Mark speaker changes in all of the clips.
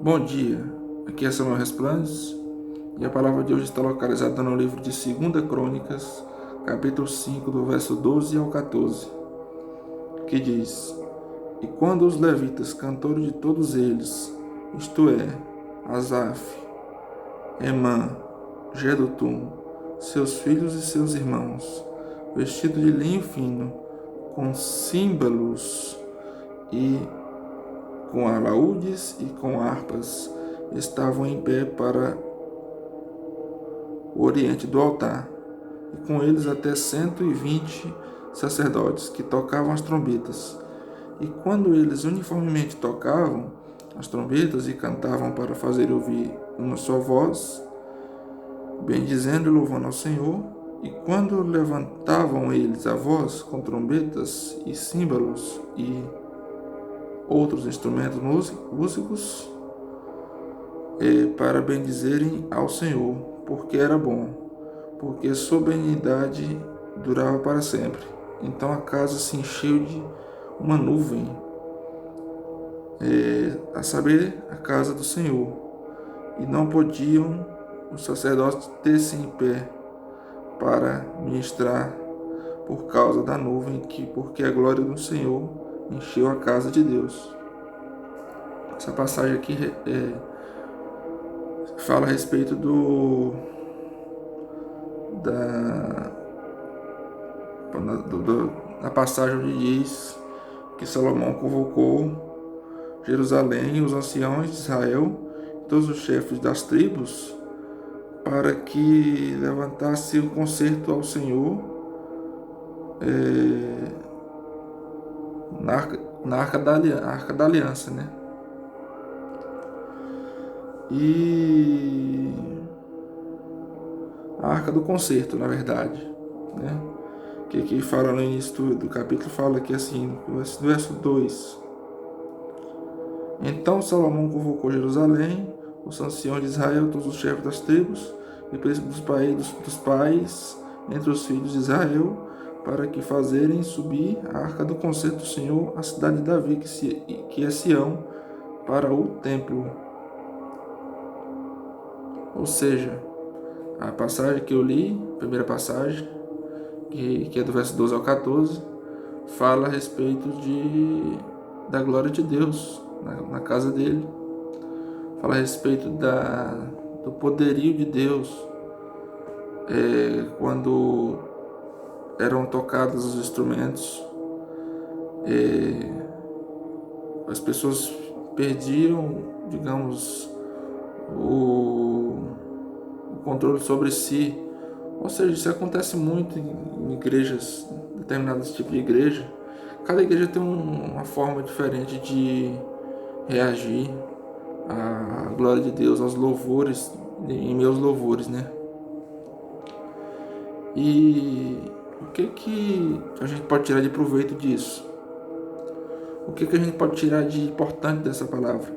Speaker 1: Bom dia, aqui é Samuel Resplandes e a palavra de hoje está localizada no livro de 2 Crônicas, capítulo 5, do verso 12 ao 14, que diz: E quando os levitas, cantores de todos eles, isto é, Asaf, Emã, Jedutum, seus filhos e seus irmãos, vestidos de linho fino, com símbolos e com alaúdes e com harpas, estavam em pé para o oriente do altar, e com eles até 120 sacerdotes que tocavam as trombetas. E quando eles uniformemente tocavam as trombetas e cantavam para fazer ouvir uma só voz, bendizendo e louvando ao Senhor, e quando levantavam eles a voz com trombetas e símbolos e outros instrumentos músicos, para bendizerem ao Senhor, porque era bom, porque sua benignidade durava para sempre. Então a casa se encheu de uma nuvem, a saber, a casa do Senhor, e não podiam os sacerdotes ter-se em pé para ministrar por causa da nuvem, porque a glória do Senhor encheu a casa de Deus. Essa passagem aqui fala a respeito da na passagem onde diz que Salomão convocou Jerusalém, os anciãos de Israel, todos os chefes das tribos, para que levantasse um concerto ao Senhor na arca da aliança, né? E a arca do concerto, na verdade, né? Que aqui fala no início do capítulo, fala que assim, no verso 2: Então Salomão convocou Jerusalém, os anciãos de Israel, todos os chefes das tribos e príncipes dos pais entre os filhos de Israel, para que fazerem subir a arca do concerto do Senhor, a cidade de Davi, que é Sião, para o templo. Ou seja, a passagem que eu li, a primeira passagem, que é do verso 12 ao 14, fala a respeito da glória de Deus na casa dele. Fala a respeito do poderio de Deus, quando eram tocados os instrumentos, as pessoas perdiam, digamos, o controle sobre si. Ou seja, isso acontece muito em igrejas, determinados tipos de igreja. Cada igreja tem uma forma diferente de reagir à glória de Deus, aos louvores, em meus louvores, né? E o que a gente pode tirar de proveito disso? O que a gente pode tirar de importante dessa palavra?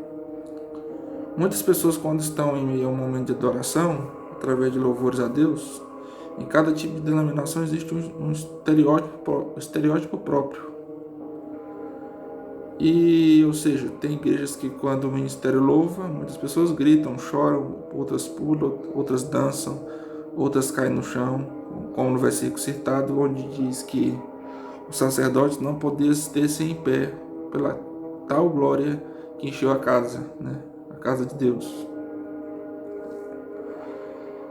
Speaker 1: Muitas pessoas, quando estão em meio a um momento de adoração, através de louvores a Deus, em cada tipo de denominação existe um estereótipo próprio. Ou seja, tem igrejas que quando o ministério louva, muitas pessoas gritam, choram, outras pulam, outras dançam, outras caem no chão, como no versículo citado, onde diz que os sacerdotes não podiam ter-se em pé pela tal glória que encheu a casa, né? A casa de Deus.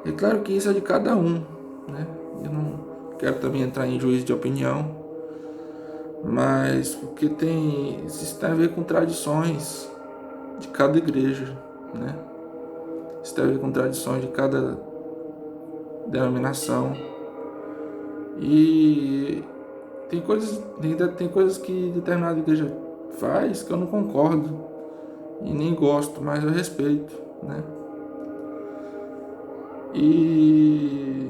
Speaker 1: É claro que isso é de cada um, né? Eu não quero também entrar em juízo de opinião, mas porque isso tem a ver com tradições de cada igreja, né? Isso tem a ver com tradições de cada denominação. E tem coisas que determinada igreja faz que eu não concordo e nem gosto, mas eu respeito, né? E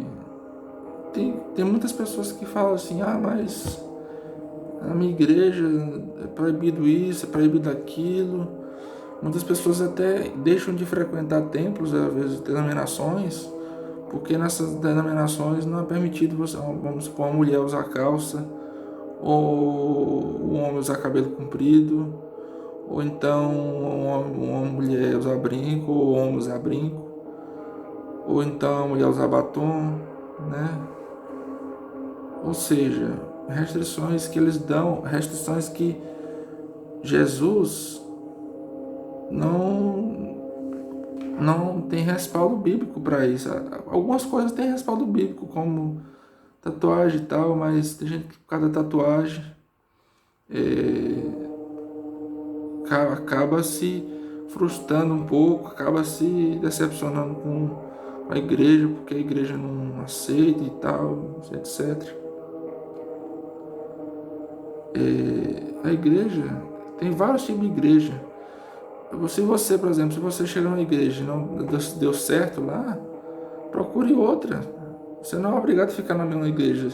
Speaker 1: tem muitas pessoas que falam assim: mas na minha igreja é proibido isso, é proibido aquilo. Muitas pessoas até deixam de frequentar templos, às vezes denominações, porque nessas denominações não é permitido vamos supor, uma mulher usar calça, ou o homem usar cabelo comprido, ou então uma mulher usar brinco, ou um homem usar brinco, ou então a mulher usar batom, né? Ou seja, restrições que eles dão, restrições que Jesus não tem respaldo bíblico para isso. Algumas coisas têm respaldo bíblico, como tatuagem e tal, mas tem gente que por causa da tatuagem acaba se frustrando um pouco, acaba se decepcionando com a igreja, porque a igreja não aceita e tal, etc. A igreja, tem vários tipos de igreja. Se você, por exemplo, se você chegar numa igreja e não deu certo lá, procure outra. Você não é obrigado a ficar na mesma igreja,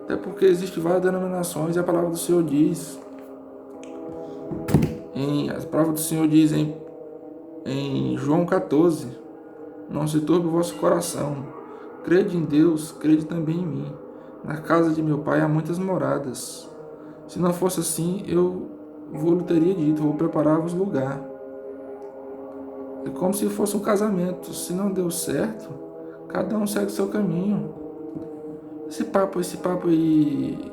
Speaker 1: até porque existem várias denominações e a palavra do Senhor diz, a palavra do Senhor diz em João 14, não se turbe o vosso coração, crede em Deus, crede também em mim. Na casa de meu pai há muitas moradas. Se não fosse assim, eu lhe teria dito, vou preparar-vos lugar. É como se fosse um casamento. Se não deu certo, cada um segue o seu caminho. Esse papo aí,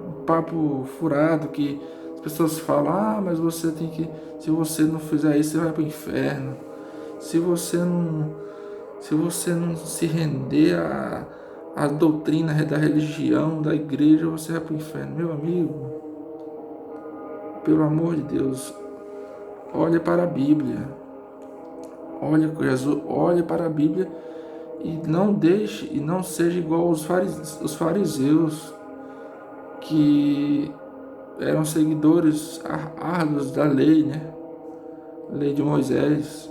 Speaker 1: um papo furado que as pessoas falam, mas você tem que, se você não fizer isso, você vai para o inferno. Se você não se render à doutrina da religião, da igreja, você vai para o inferno. Meu amigo, pelo amor de Deus, olhe para a Bíblia. Olhe para a Bíblia e não deixe e não seja igual os fariseus, que eram seguidores árduos da lei, né? Lei de Moisés,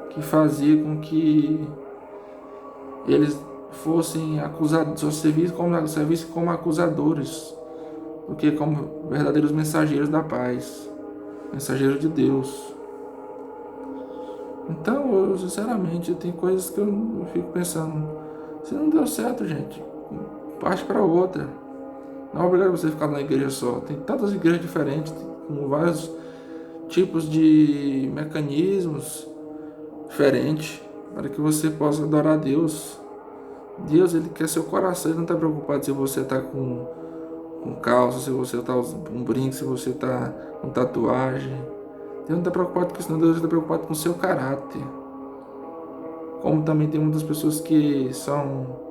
Speaker 1: que fazia com que eles fossem acusados, servissem como acusadores, do que como verdadeiros mensageiros da paz, mensageiros de Deus. Então, sinceramente, tem coisas que eu fico pensando, se não deu certo, gente, parte para outra. Não é obrigado você ficar na igreja só. Tem tantas igrejas diferentes, com vários tipos de mecanismos diferentes, para que você possa adorar a Deus. Deus, ele quer seu coração, ele não está preocupado se você está com calça, se você está com um brinco, se você está com tatuagem. Deus não está preocupado com isso, não. Deus está preocupado com o seu caráter. Como também tem muitas pessoas que são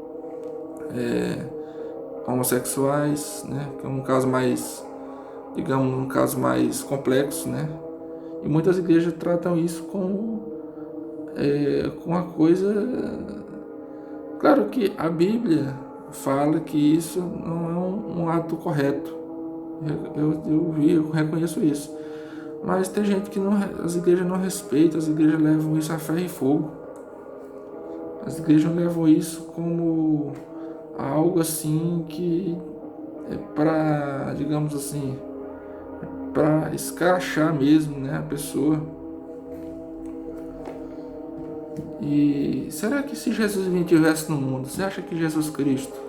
Speaker 1: homossexuais, né? Que é um caso mais, digamos, um caso mais complexo, né? E muitas igrejas tratam isso com uma coisa. Claro que a Bíblia fala que isso não é um ato correto. Eu reconheço isso. Mas tem gente que as igrejas não respeitam, as igrejas levam isso a ferro e fogo. As igrejas levam isso como algo assim que é para, digamos assim, para escrachar mesmo, né, a pessoa. E será que se Jesus estivesse no mundo, você acha que Jesus Cristo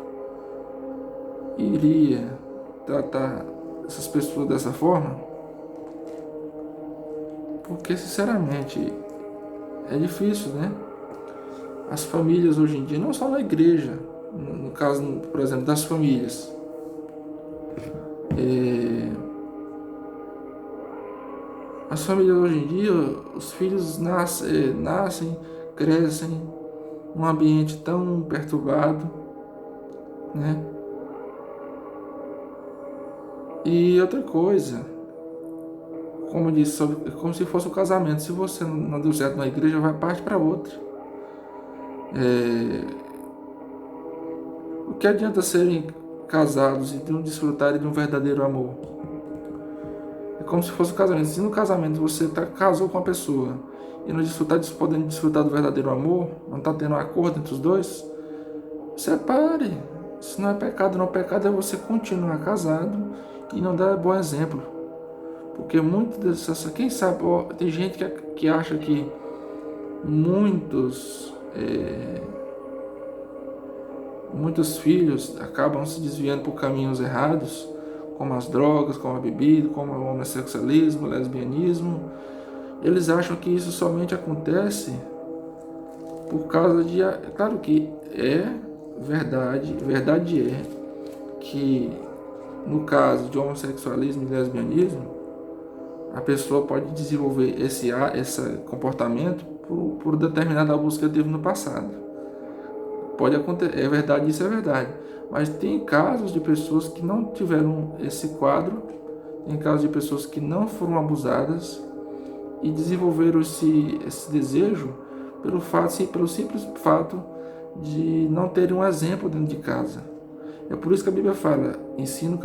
Speaker 1: iria tratar essas pessoas dessa forma? Porque, sinceramente, é difícil, né? As famílias hoje em dia, não só na igreja, no caso, por exemplo, das famílias, as famílias hoje em dia, os filhos nascem, crescem num ambiente tão perturbado, né? E outra coisa, como eu disse, como se fosse um casamento. Se você não deu certo na igreja, vai parte para outra. O que adianta serem casados e não desfrutarem de um verdadeiro amor? É como se fosse um casamento. Se no casamento você casou com uma pessoa e não podendo desfrutar do verdadeiro amor, não está tendo um acordo entre os dois, separe. Se não é pecado, não é pecado, é você continuar casado e não dar bom exemplo. Porque muito dessas, quem sabe, tem gente que acha que muitos filhos acabam se desviando por caminhos errados como as drogas, como a bebida, como o homossexualismo, o lesbianismo. Eles acham que isso somente acontece por causa de... Claro que é verdade é que no caso de homossexualismo e lesbianismo, a pessoa pode desenvolver esse comportamento por determinada busca que teve no passado. Pode acontecer, é verdade, isso é verdade. Mas tem casos de pessoas que não tiveram esse quadro, tem casos de pessoas que não foram abusadas e desenvolveram esse desejo pelo simples fato de não terem um exemplo dentro de casa. É por isso que a Bíblia fala: ensina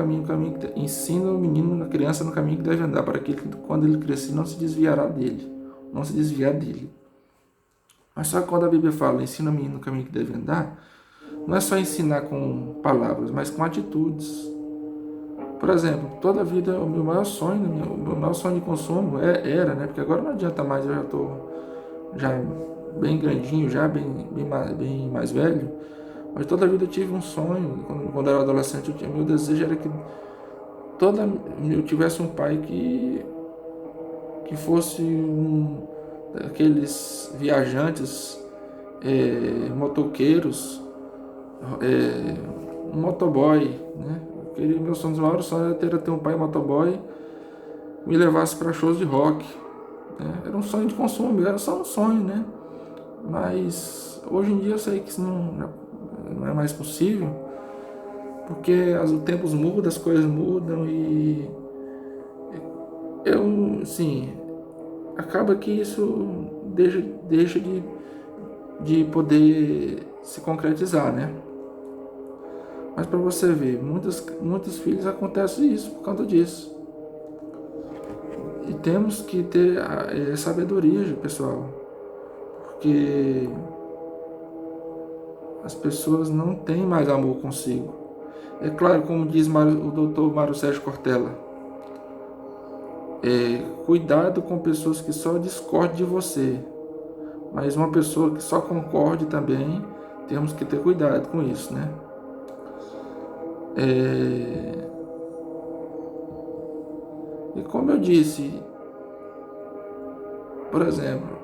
Speaker 1: o menino, a criança no caminho que deve andar, para que quando ele crescer não se desviará dele, não se desviar dele. Mas só que quando a Bíblia fala ensina o menino no caminho que deve andar, não é só ensinar com palavras, mas com atitudes. Por exemplo, toda a vida o meu maior sonho de consumo era, né? Porque agora não adianta mais, eu já estou bem grandinho, bem mais velho. Mas toda a vida eu tive um sonho. Quando eu era adolescente, meu desejo era que eu tivesse um pai que fosse um daqueles viajantes, motoqueiros, um motoboy, né? Meu sonho, dos maiores sonhos era ter um pai motoboy que me levasse para shows de rock, né? Era um sonho de consumo, era só um sonho, né? Mas hoje em dia eu sei que isso não é mais possível, porque os tempos mudam, as coisas mudam e assim, acaba que isso deixa de poder se concretizar, né? Mas para você ver, muitos filhos acontece isso por conta disso. E temos que ter sabedoria, pessoal, porque as pessoas não têm mais amor consigo. É claro, como diz o doutor Mário Sérgio Cortella, cuidado com pessoas que só discordam de você, mas uma pessoa que só concorde também, temos que ter cuidado com isso, né? E como eu disse, por exemplo,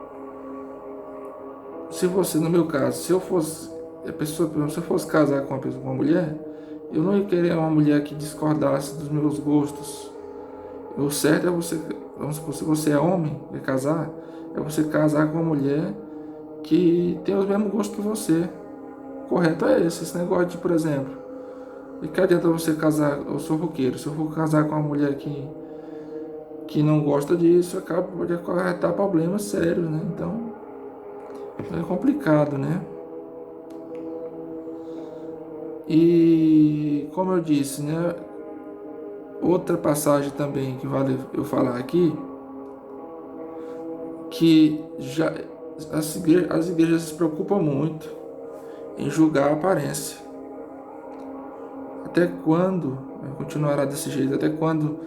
Speaker 1: se você, no meu caso, se eu fosse casar com uma mulher, eu não ia querer uma mulher que discordasse dos meus gostos. O certo é você, vamos supor, se você é homem e casar, é você casar com uma mulher que tem os mesmos gostos que você. Correto é esse negócio de, por exemplo, e que adianta você casar, eu sou roqueiro, se eu for casar com uma mulher que não gosta disso, pode acarretar problemas sérios, né? Então, é complicado, né? E, como eu disse, né? Outra passagem também que vale eu falar aqui, que já as igrejas se preocupam muito em julgar a aparência. Até quando continuará desse jeito? Até quando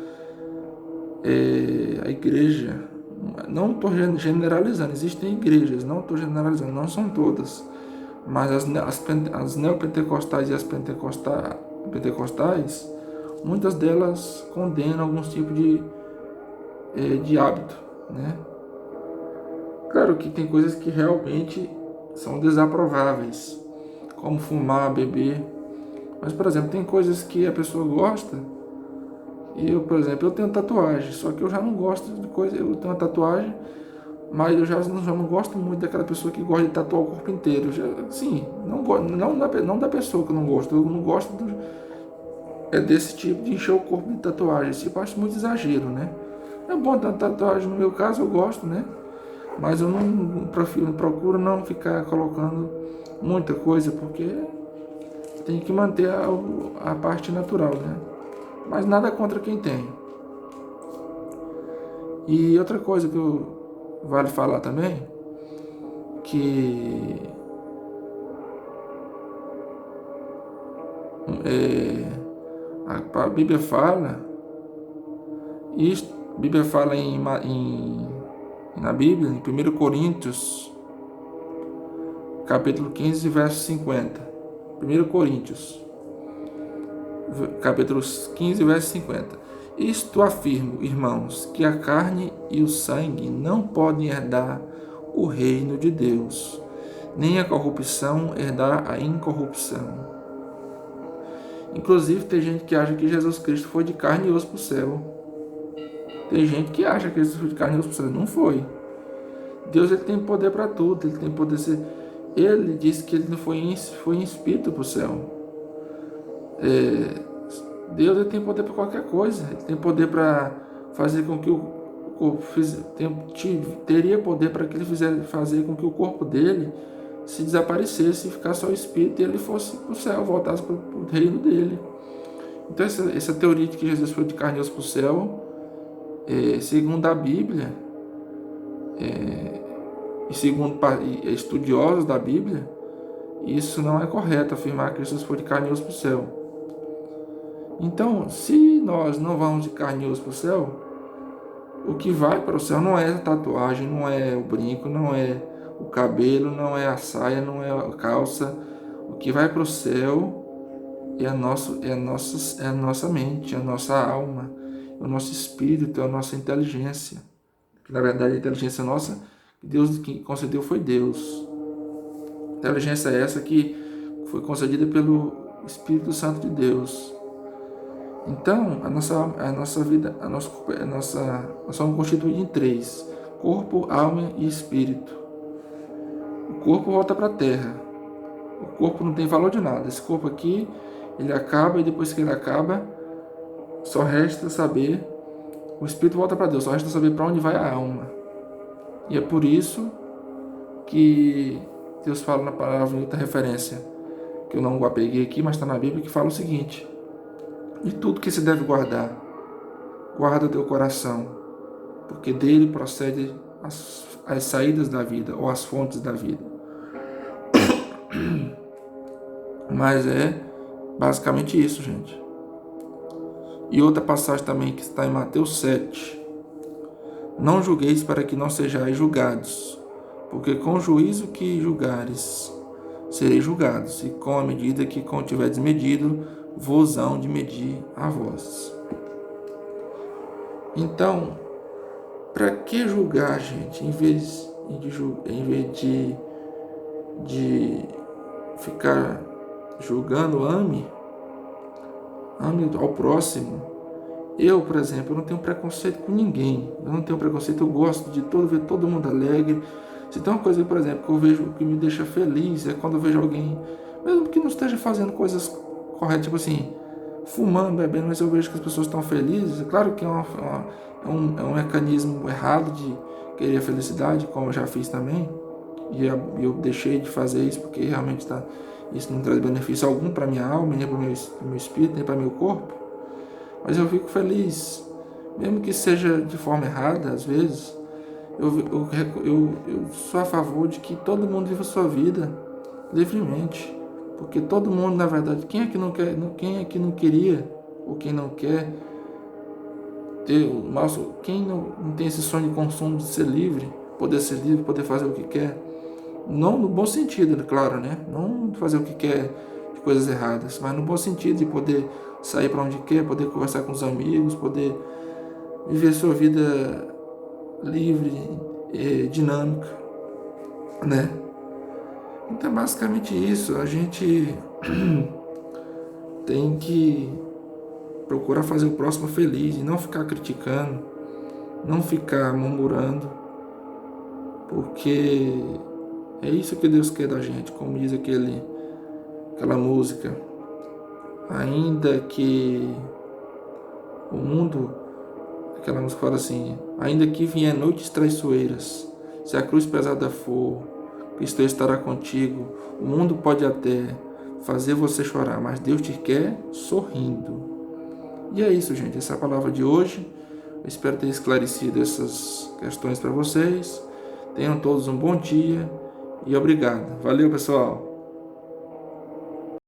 Speaker 1: a igreja, não estou generalizando, existem igrejas, não estou generalizando, não são todas, mas as neopentecostais e as pentecostais, muitas delas condenam alguns tipos de hábito, né? Claro que tem coisas que realmente são desaprováveis, como fumar, beber, mas, por exemplo, tem coisas que a pessoa gosta. E eu, por exemplo, eu tenho tatuagem, só que eu já não gosto de coisa, eu tenho uma tatuagem, mas eu já não gosto muito daquela pessoa que gosta de tatuar o corpo inteiro. Sim, não da pessoa que eu não gosto, desse tipo de encher o corpo de tatuagem. Esse tipo eu acho muito exagero, né? É bom ter tatuagem, no meu caso eu gosto, né? Mas eu não procuro não ficar colocando muita coisa, porque tem que manter a parte natural, né? Mas nada contra quem tem. E outra coisa que vale falar também, que a Bíblia fala, a Bíblia fala na Bíblia, em 1 Coríntios, capítulo 15, verso 50. 1 Coríntios. capítulo 15, verso 50. Isto afirmo, irmãos, que a carne e o sangue não podem herdar o reino de Deus, nem a corrupção herdar a incorrupção. Inclusive, tem gente que acha que Jesus Cristo foi de carne e osso para o céu. Tem gente que acha que Jesus foi de carne e osso para o céu. Não foi. Deus, ele tem poder para tudo. Ele tem poder. Ele disse que ele não foi em espírito para o céu. Deus, ele tem poder para qualquer coisa. Ele tem poder para fazer com que o corpo teria poder para que ele fizesse fazer com que o corpo dele se desaparecesse e ficasse só o espírito e ele fosse para o céu, voltasse para o reino dele. Então essa teoria de que Jesus foi de carne e osso para o céu, segundo a Bíblia, e segundo estudiosos da Bíblia, isso não é correto, afirmar que Jesus foi de carne e osso para o céu. Então, se nós não vamos de carne e osso para o céu, o que vai para o céu não é a tatuagem, não é o brinco, não é o cabelo, não é a saia, não é a calça. O que vai para o céu é a nossa mente, a nossa alma, o nosso espírito, a nossa inteligência. Na verdade, a inteligência nossa, Deus que concedeu foi Deus. Inteligência é essa que foi concedida pelo Espírito Santo de Deus. Então, a nossa vida, nós somos constituídos em três: corpo, alma e espírito. O corpo volta para a terra. O corpo não tem valor de nada. Esse corpo aqui, ele acaba, e depois que ele acaba, só resta saber, o espírito volta para Deus, só resta saber para onde vai a alma. E é por isso que Deus fala na palavra em outra referência, que eu não peguei aqui, mas está na Bíblia, que fala o seguinte: de tudo que se deve guardar, guarda teu coração, porque dele procede as saídas da vida, ou as fontes da vida. Mas é basicamente isso, gente. E outra passagem também que está em Mateus 7. Não julgueis para que não sejais julgados, porque com o juízo que julgares, sereis julgados, e com a medida que contiverdes medido, vos hão de medir a vós. Então, para que julgar, gente? Em vez de ficar julgando, ame ao próximo. Eu, por exemplo, não tenho preconceito com ninguém. Eu não tenho preconceito, eu gosto de ver todo mundo alegre. Se tem uma coisa, por exemplo, que eu vejo que me deixa feliz, é quando eu vejo alguém, mesmo que não esteja fazendo coisas corretas, tipo assim, fumando, bebendo, mas eu vejo que as pessoas estão felizes. É claro que é um mecanismo errado de querer a felicidade, como eu já fiz também, e eu deixei de fazer isso porque realmente isso não traz benefício algum para minha alma, nem para o meu espírito, nem para meu corpo. Mas eu fico feliz, mesmo que seja de forma errada, às vezes. Eu sou a favor de que todo mundo viva a sua vida livremente, porque todo mundo, na verdade, quem é que não quer, quem é que não queria, ou quem não quer ter quem não tem esse sonho de consumo, de ser livre, poder fazer o que quer, não no bom sentido, claro, né? Não fazer o que quer de coisas erradas, mas no bom sentido de poder sair para onde quer, poder conversar com os amigos, poder viver sua vida livre, dinâmica, né? Então, basicamente isso. A gente tem que procurar fazer o próximo feliz e não ficar criticando, não ficar murmurando, porque é isso que Deus quer da gente, como diz aquela música. Ainda que o mundo, aquela música fala assim: ainda que vier noites traiçoeiras, se a cruz pesada for, Cristo estará contigo. O mundo pode até fazer você chorar, mas Deus te quer sorrindo. E é isso, gente. Essa é a palavra de hoje. Eu espero ter esclarecido essas questões para vocês. Tenham todos um bom dia e obrigado. Valeu, pessoal.